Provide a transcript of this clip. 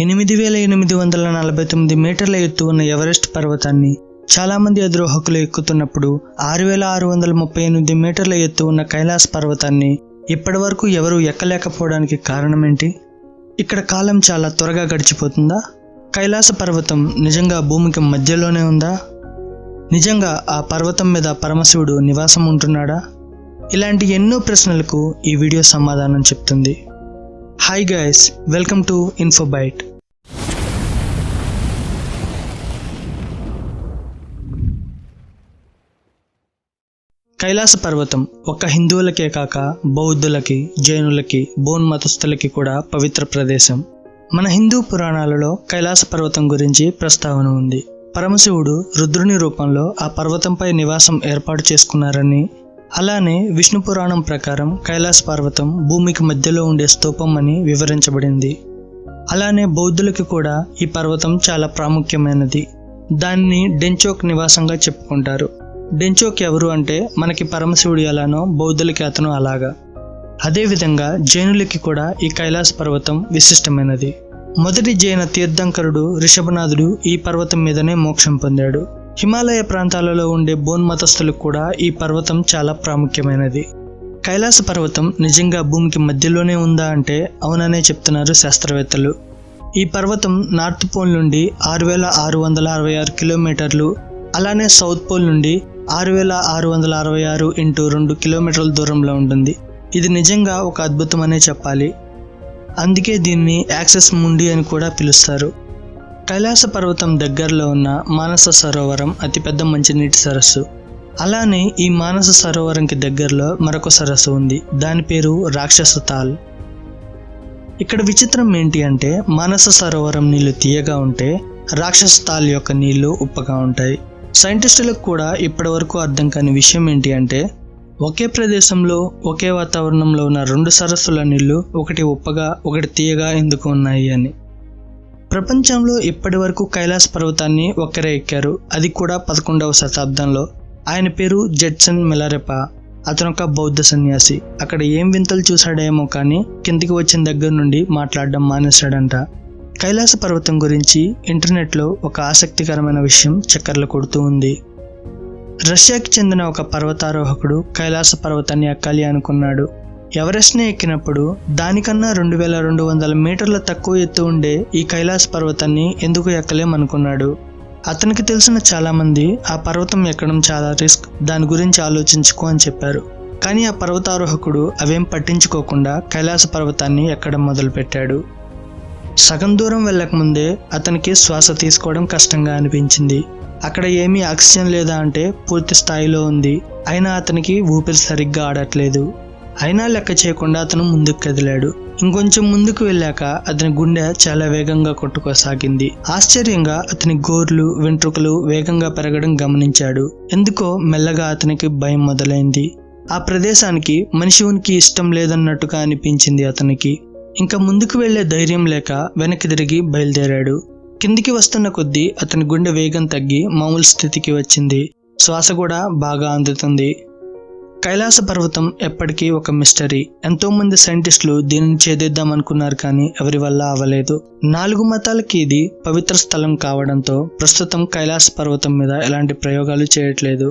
8849 మీటర్ల ఎత్తు ఉన్న ఎవరెస్ట్ పర్వతాన్ని చాలామంది అధిరోహకులు ఎక్కుతున్నప్పుడు 6638 మీటర్ల ఎత్తు ఉన్న కైలాస పర్వతాన్ని ఇప్పటి వరకు ఎవరూ ఎక్కలేకపోవడానికి కారణం ఏంటి? ఇక్కడ కాలం చాలా త్వరగా గడిచిపోతుందా? కైలాస పర్వతం నిజంగా భూమికి మధ్యలోనే ఉందా? నిజంగా ఆ పర్వతం మీద పరమశివుడు నివాసం ఉంటున్నాడా? ఇలాంటి ఎన్నో ప్రశ్నలకు ఈ వీడియో సమాధానం చెప్తుంది. Hi guys, welcome to Infobyte. Kailasa పర్వతం ఒక్క హిందువులకే కాక బౌద్ధులకి, జైనులకి, బౌద్ధ మతస్థులకి కూడా పవిత్ర ప్రదేశం. మన హిందూ పురాణాలలో కైలాస పర్వతం గురించి ప్రస్తావన ఉంది. పరమశివుడు రుద్రుని రూపంలో ఆ పర్వతంపై నివాసం ఏర్పాటు చేసుకున్నారని, అలానే విష్ణు పురాణం ప్రకారం కైలాస పర్వతం భూమికి మధ్యలో ఉండే స్తూపం అని వివరించబడింది. అలానే బౌద్ధులకి కూడా ఈ పర్వతం చాలా ప్రాముఖ్యమైనది. దాన్ని డెంచోక్ నివాసంగా చెప్పుకుంటారు. డెంచోక్ ఎవరు అంటే మనకి పరమశివుడు ఎలానో బౌద్ధులకి అతను అలాగా. అదేవిధంగా జైనులకి కూడా ఈ కైలాస పర్వతం విశిష్టమైనది. మొదటి జైన తీర్థంకరుడు రిషభనాథుడు ఈ పర్వతం మీదనే మోక్షం పొందాడు. హిమాలయ ప్రాంతాలలో ఉండే బౌద్ధ మతస్థులకు కూడా ఈ పర్వతం చాలా ప్రాముఖ్యమైనది. కైలాస పర్వతం నిజంగా భూమికి మధ్యలోనే ఉందా అంటే అవుననే చెప్తున్నారు శాస్త్రవేత్తలు. ఈ పర్వతం నార్త్ పోల్ నుండి 6666 కిలోమీటర్లు, అలానే సౌత్ పోల్ నుండి 6666 × 2 కిలోమీటర్ల దూరంలో ఉంటుంది. ఇది నిజంగా ఒక అద్భుతం అనే చెప్పాలి. అందుకే దీన్ని యాక్సెస్ ముండి అని కూడా పిలుస్తారు. కైలాస పర్వతం దగ్గరలో ఉన్న మానస సరోవరం అతిపెద్ద మంచినీటి సరస్సు. అలానే ఈ మానస సరోవరంకి దగ్గరలో మరొక సరస్సు ఉంది. దాని పేరు రాక్షస తాల్. ఇక్కడ విచిత్రం ఏంటి అంటే మానస సరోవరం నీళ్లు తీయగా ఉంటే రాక్షస తాల్ యొక్క నీళ్లు ఉప్పగా ఉంటాయి. సైంటిస్టులకు కూడా ఇప్పటి వరకు అర్థం కాని విషయం ఏంటి అంటే ఒకే ప్రదేశంలో ఒకే వాతావరణంలో ఉన్న 2 సరస్సుల నీళ్లు ఒకటి ఉప్పగా ఒకటి తీయగా ఎందుకు ఉన్నాయి అని. ప్రపంచంలో ఇప్పటి వరకు కైలాస పర్వతాన్ని ఒక్కరే ఎక్కారు, అది కూడా 11వ శతాబ్దంలో. ఆయన పేరు జెడ్సన్ మిలారెపా. అతను ఒక బౌద్ధ సన్యాసి. అక్కడ ఏం వింతలు చూశాడేమో కానీ కిందికి వచ్చిన దగ్గర నుండి మాట్లాడడం మానేశాడంట. కైలాస పర్వతం గురించి ఇంటర్నెట్లో ఒక ఆసక్తికరమైన విషయం చక్కర్లు కొడుతూ ఉంది. రష్యాకి చెందిన ఒక పర్వతారోహకుడు కైలాస పర్వతాన్ని ఎక్కాలి అనుకున్నాడు. ఎవరెస్ట్ని ఎక్కినప్పుడు దానికన్నా 2200 మీటర్ల తక్కువ ఎత్తు ఉండే ఈ కైలాస పర్వతాన్ని ఎందుకు ఎక్కలేమనుకున్నాడు. అతనికి తెలిసిన చాలామంది ఆ పర్వతం ఎక్కడం చాలా రిస్క్, దాని గురించి ఆలోచించుకో అని చెప్పారు. కానీ ఆ పర్వతారోహకుడు అవేం పట్టించుకోకుండా కైలాస పర్వతాన్ని ఎక్కడం మొదలుపెట్టాడు. సగం దూరం వెళ్ళకముందే అతనికి శ్వాస తీసుకోవడం కష్టంగా అనిపించింది. అక్కడ ఏమీ ఆక్సిజన్ లేదా అంటే పూర్తి స్థాయిలో ఉంది. అయినా అతనికి ఊపిరి సరిగ్గా ఆడట్లేదు. అయినా లెక్క చేయకుండా అతను ముందుకు కదిలాడు. ఇంకొంచెం ముందుకు వెళ్ళాక అతని గుండె చాలా వేగంగా కొట్టుకోసాగింది. ఆశ్చర్యంగా అతని గోర్లు, వెంట్రుకలు వేగంగా పెరగడం గమనించాడు. ఎందుకో మెల్లగా అతనికి భయం మొదలైంది. ఆ ప్రదేశానికి మనిషి ఉనికి ఇష్టం లేదన్నట్టుగా అనిపించింది అతనికి. ఇంకా ముందుకు వెళ్లే ధైర్యం లేక వెనక్కి తిరిగి బయలుదేరాడు. కిందికి వస్తున్న కొద్దీ అతని గుండె వేగం తగ్గి మామూలు స్థితికి వచ్చింది. శ్వాస కూడా బాగా అందుతుంది. కైలాస పర్వతం ఎప్పటికీ ఒక మిస్టరీ. ఎంతో మంది సైంటిస్టులు దీనిని ఛేదిద్దాం అనుకున్నారు కానీ ఎవరి వల్ల అవ్వలేదు. 4 మతాలకి ఇది పవిత్ర స్థలం కావడంతో ప్రస్తుతం కైలాస పర్వతం మీద ఎలాంటి ప్రయోగాలు చేయట్లేదు.